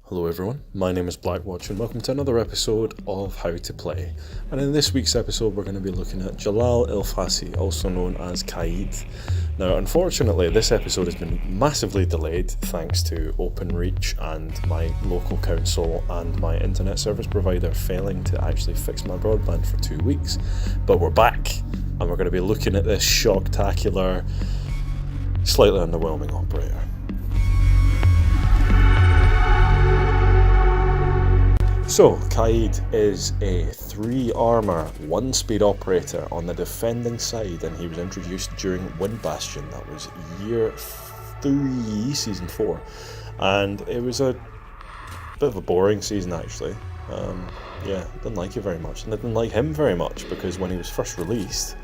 Hello everyone, my name is Blackwatch and welcome to another episode of How to Play. And in this week's episode we're going to be looking at Jalal El-Fassi, also known as Kaid. Now unfortunately this episode has been massively delayed thanks to OpenReach and my local council and my internet service provider failing to actually fix my broadband for 2 weeks. But we're back and we're going to be looking at this shocktacular, slightly underwhelming operator. So, Kaid is a 3-armour, 1-speed operator on the defending side, and he was introduced during Wind Bastion. That was year 3, season 4, and it was a bit of a boring season actually. Didn't like it very much, and I didn't like him very much because when he was first released,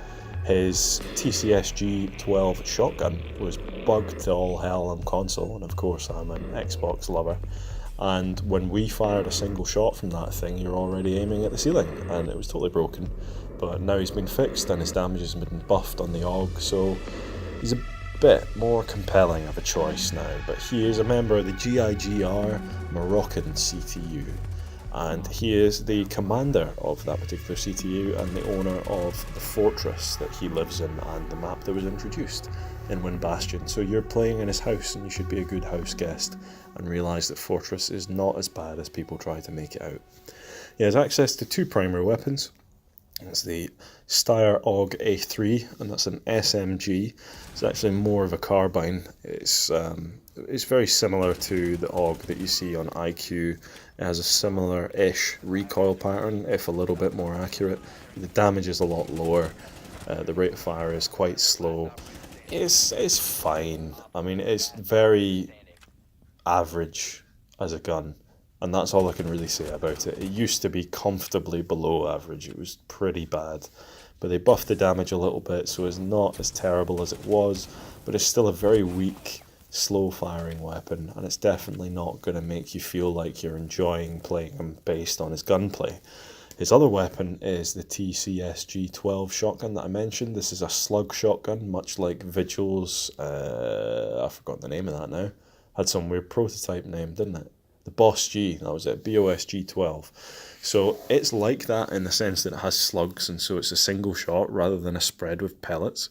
his TCSG 12 shotgun was bugged to all hell on console, and of course I'm an Xbox lover. And when we fired a single shot from that thing, you're already aiming at the ceiling, and it was totally broken. But now he's been fixed and his damage has been buffed on the AUG, so he's a bit more compelling of a choice now. But he is a member of the GIGR Moroccan CTU, and he is the commander of that particular CTU and the owner of the fortress that he lives in and the map that was introduced in Wind Bastion. So you're playing in his house and you should be a good house guest and realise that Fortress is not as bad as people try to make it out. He has access to 2 primary weapons. It's the Steyr AUG A3, and that's an SMG. It's actually more of a carbine. It's very similar to the AUG that you see on IQ. It has a similar-ish recoil pattern, if a little bit more accurate. The damage is a lot lower. The rate of fire is quite slow. It's fine. I mean, it's very average as a gun, and that's all I can really say about it. It used to be comfortably below average. It was pretty bad, but they buffed the damage a little bit, so it's not as terrible as it was, but it's still a very weak, slow firing weapon, and it's definitely not going to make you feel like you're enjoying playing him based on his gunplay. His other weapon is the TCSG 12 shotgun that I mentioned. This is a slug shotgun, much like Vigil's, I've forgotten the name of that now. Had some weird prototype name, didn't it? The Boss G, that was it, BOSG 12. So it's like that in the sense that it has slugs, and so it's a single shot rather than a spread with pellets.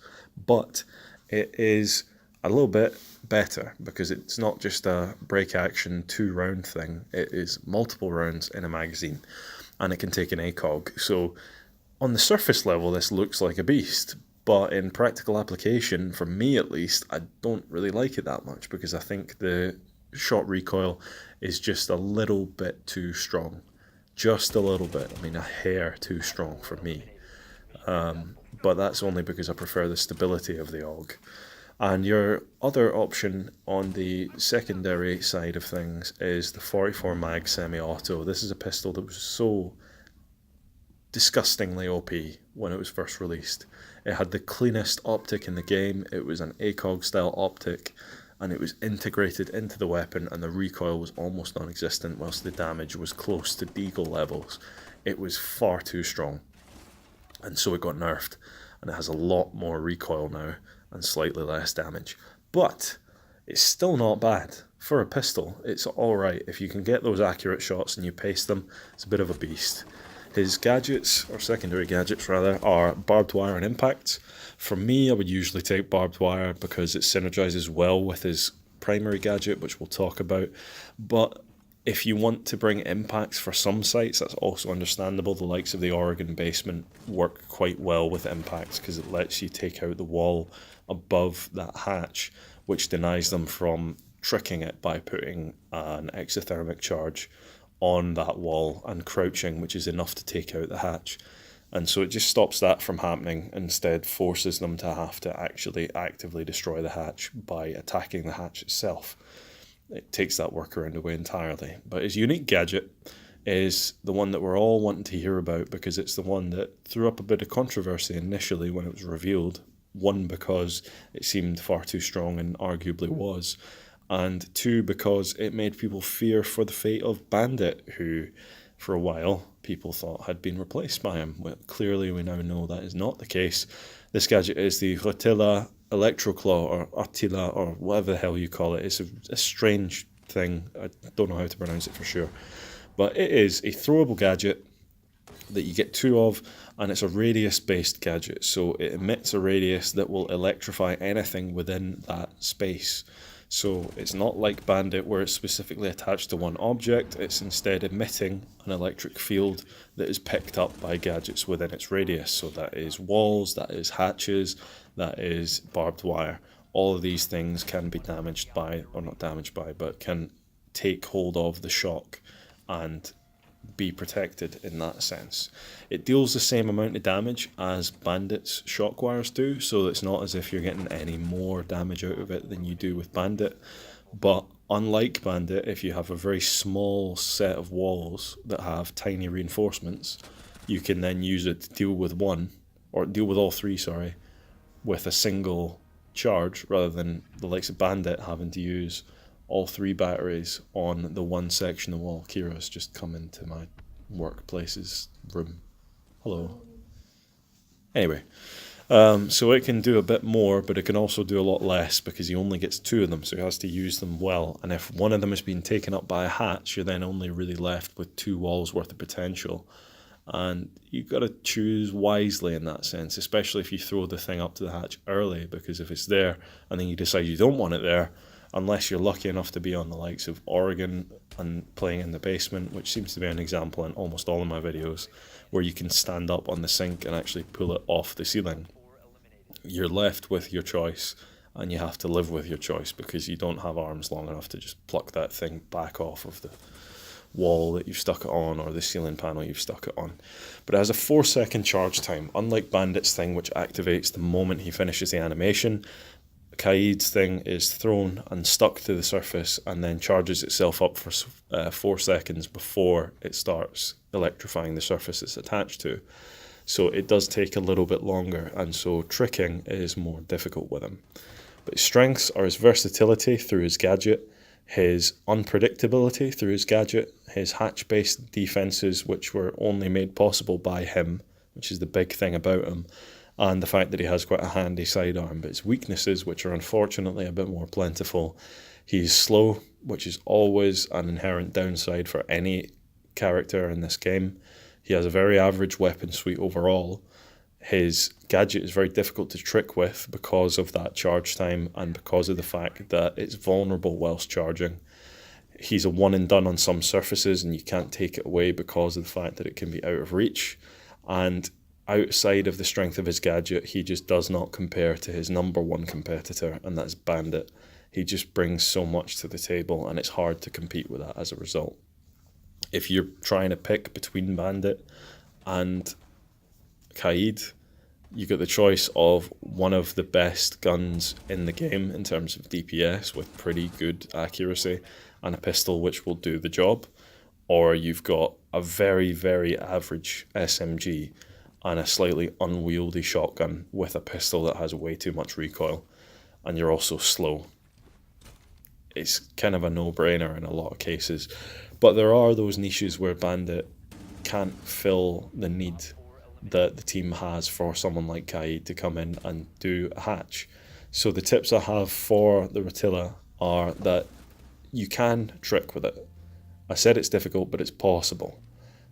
But it is a little bit better because it's not just a break action 2-round thing. It is multiple rounds in a magazine, and it can take an ACOG. So on the surface level, this looks like a beast. But in practical application, for me at least, I don't really like it that much because I think the shot recoil is just a little bit too strong. Just a little bit. I mean, a hair too strong for me. But that's only because I prefer the stability of the AUG. And your other option on the secondary side of things is the 44 mag semi-auto. This is a pistol that was so disgustingly OP when it was first released. It had the cleanest optic in the game. It was an ACOG style optic, and it was integrated into the weapon, and the recoil was almost non-existent whilst the damage was close to Deagle levels. It was far too strong, and so it got nerfed, and it has a lot more recoil now and slightly less damage. But it's still not bad. For a pistol, it's alright. If you can get those accurate shots and you pace them, it's a bit of a beast. His gadgets, or secondary gadgets rather, are barbed wire and impacts. For me, I would usually take barbed wire because it synergizes well with his primary gadget, which we'll talk about. But if you want to bring impacts for some sites, that's also understandable. The likes of the Oregon basement work quite well with impacts because it lets you take out the wall above that hatch, which denies them from tricking it by putting an exothermic charge on that wall and crouching, which is enough to take out the hatch. And so it just stops that from happening, instead forces them to have to actually actively destroy the hatch by attacking the hatch itself. It takes that workaround away entirely. But his unique gadget is the one that we're all wanting to hear about because it's the one that threw up a bit of controversy initially when it was revealed. One, because it seemed far too strong and arguably was, and 2, because it made people fear for the fate of Bandit, who for a while people thought had been replaced by him. Well, clearly we now know that is not the case. This gadget is the Rotilla Electroclaw, or Attila, or whatever the hell you call it. It's a strange thing. I don't know how to pronounce it for sure. But it is a throwable gadget that you get 2 of, and it's a radius-based gadget. So it emits a radius that will electrify anything within that space. So it's not like Bandit where it's specifically attached to one object, it's instead emitting an electric field that is picked up by gadgets within its radius. So that is walls, that is hatches, that is barbed wire. All of these things can be damaged by, or not damaged by, but can take hold of the shock and be protected in that sense. It deals the same amount of damage as Bandit's shock wires do, so it's not as if you're getting any more damage out of it than you do with Bandit. But unlike Bandit, if you have a very small set of walls that have tiny reinforcements, you can then use it to deal with all 3, with a single charge, rather than the likes of Bandit having to use all 3 batteries on the one section of the wall. Kira's just come into my workplace's room. Hello. Anyway, so it can do a bit more, but it can also do a lot less because he only gets 2 of them, so he has to use them well. And if one of them has been taken up by a hatch, you're then only really left with 2 walls worth of potential. And you've got to choose wisely in that sense, especially if you throw the thing up to the hatch early, because if it's there and then you decide you don't want it there, unless you're lucky enough to be on the likes of Oregon and playing in the basement, which seems to be an example in almost all of my videos, where you can stand up on the sink and actually pull it off the ceiling. You're left with your choice, and you have to live with your choice because you don't have arms long enough to just pluck that thing back off of the wall that you've stuck it on or the ceiling panel you've stuck it on. But it has a 4-second charge time, unlike Bandit's thing, which activates the moment he finishes the animation. Kaid's thing is thrown and stuck to the surface and then charges itself up for 4 seconds before it starts electrifying the surface it's attached to. So it does take a little bit longer, and so tricking is more difficult with him. But his strengths are his versatility through his gadget, his unpredictability through his gadget, his hatch-based defenses, which were only made possible by him, which is the big thing about him, and the fact that he has quite a handy sidearm. But his weaknesses, which are unfortunately a bit more plentiful: he's slow, which is always an inherent downside for any character in this game. He has a very average weapon suite overall. His gadget is very difficult to trick with because of that charge time and because of the fact that it's vulnerable whilst charging. He's a one and done on some surfaces, and you can't take it away because of the fact that it can be out of reach. And outside of the strength of his gadget, he just does not compare to his number 1 competitor, and that's Bandit. He just brings so much to the table, and it's hard to compete with that as a result. If you're trying to pick between Bandit and Kaid, you got the choice of one of the best guns in the game in terms of DPS with pretty good accuracy and a pistol which will do the job, or you've got a very, very average SMG and a slightly unwieldy shotgun with a pistol that has way too much recoil, and you're also slow. It's kind of a no-brainer in a lot of cases, but there are those niches where Bandit can't fill the need that the team has for someone like Kaid to come in and do a hatch. So the tips I have for the Rotilla are that you can trick with it. I said it's difficult, but it's possible.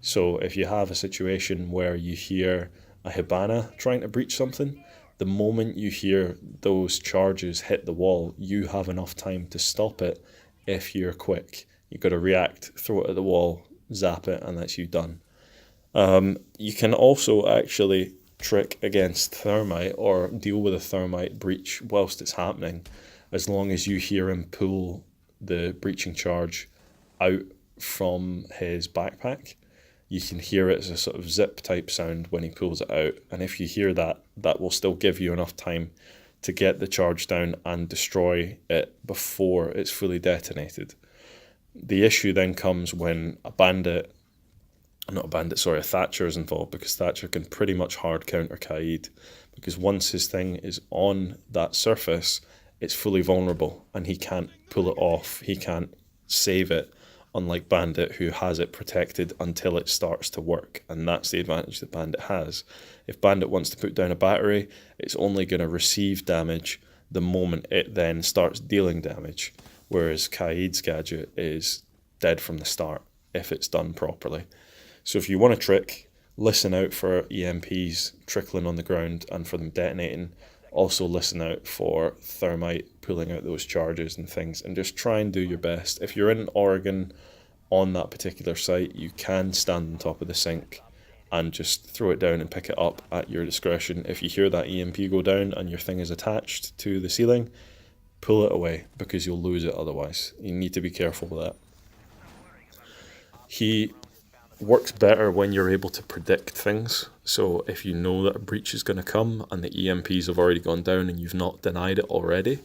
So if you have a situation where you hear a Hibana trying to breach something, the moment you hear those charges hit the wall, you have enough time to stop it if you're quick. You've got to react, throw it at the wall, zap it, and that's you done. You can also actually trick against thermite or deal with a thermite breach whilst it's happening, as long as you hear him pull the breaching charge out from his backpack. You can hear it as a sort of zip type sound when he pulls it out, and if you hear that, that will still give you enough time to get the charge down and destroy it before it's fully detonated. The issue then comes when a Thatcher is involved, because Thatcher can pretty much hard counter Kaid, because once his thing is on that surface, it's fully vulnerable and he can't pull it off, he can't save it, unlike Bandit, who has it protected until it starts to work, and that's the advantage that Bandit has. If Bandit wants to put down a battery, it's only going to receive damage the moment it then starts dealing damage. whereas Kaid's gadget is dead from the start if it's done properly. So if you want a trick, listen out for EMPs trickling on the ground and for them detonating. Also listen out for thermite pulling out those charges and things, and just try and do your best. If you're in Oregon on that particular site, you can stand on top of the sink and just throw it down and pick it up at your discretion. If you hear that EMP go down and your thing is attached to the ceiling, pull it away because you'll lose it otherwise. You need to be careful with that. He works better when you're able to predict things. So if you know that a breach is going to come and the EMPs have already gone down and you've not denied it already,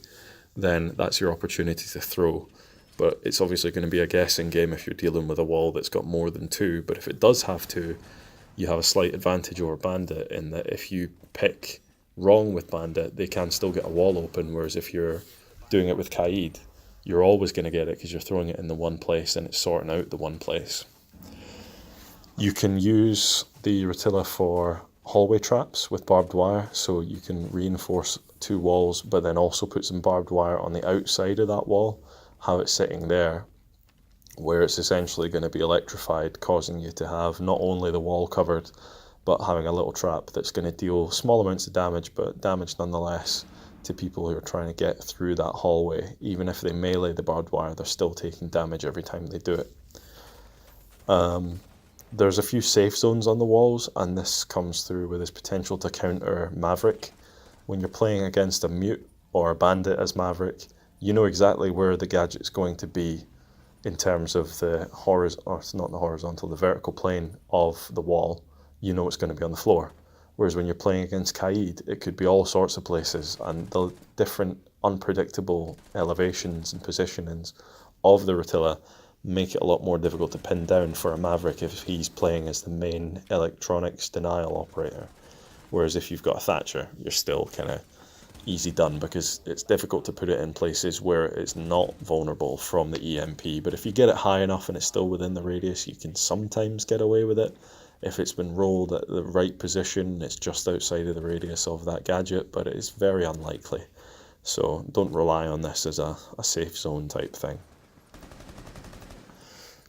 then that's your opportunity to throw. But it's obviously going to be a guessing game if you're dealing with a wall that's got more than two. But if it does have two, you have a slight advantage over Bandit in that if you pick wrong with Bandit, they can still get a wall open, whereas if you're doing it with Kaid, you're always going to get it because you're throwing it in the one place and it's sorting out the one place. You can use the Rotilla for hallway traps with barbed wire, so you can reinforce two walls but then also put some barbed wire on the outside of that wall, have it sitting there where it's essentially going to be electrified, causing you to have not only the wall covered, but having a little trap that's going to deal small amounts of damage, but damage nonetheless to people who are trying to get through that hallway. Even if they melee the barbed wire, they're still taking damage every time they do it. There's a few safe zones on the walls, and this comes through with his potential to counter Maverick. When you're playing against a mute or a bandit as Maverick, you know exactly where the gadget's going to be in terms of the the vertical plane of the wall. You know it's going to be on the floor. Whereas when you're playing against Kaid, it could be all sorts of places, and the different unpredictable elevations and positionings of the Rotilla make it a lot more difficult to pin down for a Maverick if he's playing as the main electronics denial operator. Whereas if you've got a Thatcher, you're still kind of easy done because it's difficult to put it in places where it's not vulnerable from the EMP. But if you get it high enough and it's still within the radius, you can sometimes get away with it. If it's been rolled at the right position, it's just outside of the radius of that gadget, but it is very unlikely. So don't rely on this as a safe zone type thing.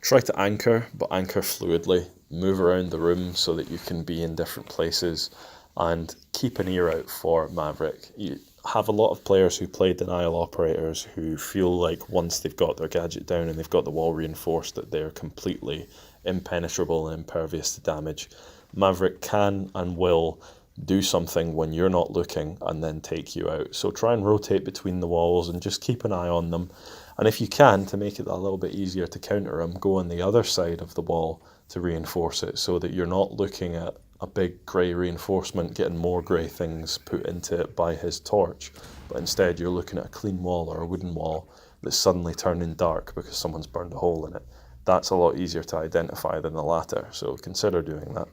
Try to anchor, but anchor fluidly. Move around the room so that you can be in different places, and keep an ear out for Maverick. You have a lot of players who play denial operators who feel like once they've got their gadget down and they've got the wall reinforced that they're completely impenetrable and impervious to damage. Maverick can and will do something when you're not looking and then take you out. So try and rotate between the walls and just keep an eye on them. And if you can, to make it a little bit easier to counter them, go on the other side of the wall to reinforce it so that you're not looking at a big grey reinforcement getting more grey things put into it by his torch, but instead you're looking at a clean wall or a wooden wall that's suddenly turning dark because someone's burned a hole in it. That's a lot easier to identify than the latter, so consider doing that.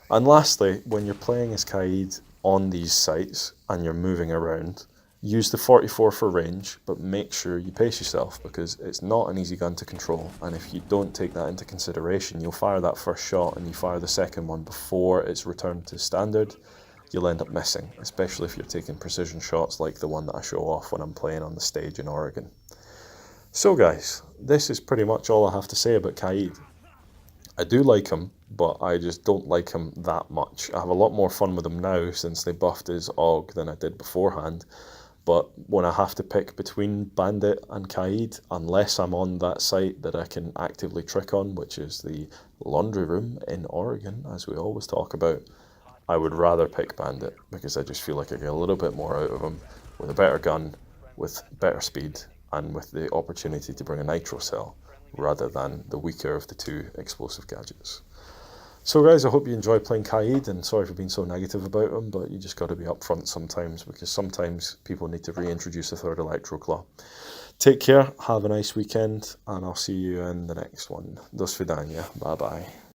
And lastly, when you're playing as Kaid on these sites and you're moving around, use the 44 for range, but make sure you pace yourself because it's not an easy gun to control, and if you don't take that into consideration, you'll fire that first shot and you fire the second one before it's returned to standard, you'll end up missing, especially if you're taking precision shots like the one that I show off when I'm playing on the stage in Oregon. So guys, this is pretty much all I have to say about Kaid. I do like him, but I just don't like him that much. I have a lot more fun with him now since they buffed his AUG than I did beforehand. But when I have to pick between Bandit and Kaid, unless I'm on that site that I can actively trick on, which is the laundry room in Oregon, as we always talk about, I would rather pick Bandit because I just feel like I get a little bit more out of him with a better gun, with better speed, and with the opportunity to bring a nitro cell rather than the weaker of the two explosive gadgets. So guys, I hope you enjoy playing Kaid, and sorry for being so negative about him, but you just got to be upfront sometimes because sometimes people need to reintroduce a third Electro Claw. Take care, have a nice weekend, and I'll see you in the next one. Do svidania, bye bye.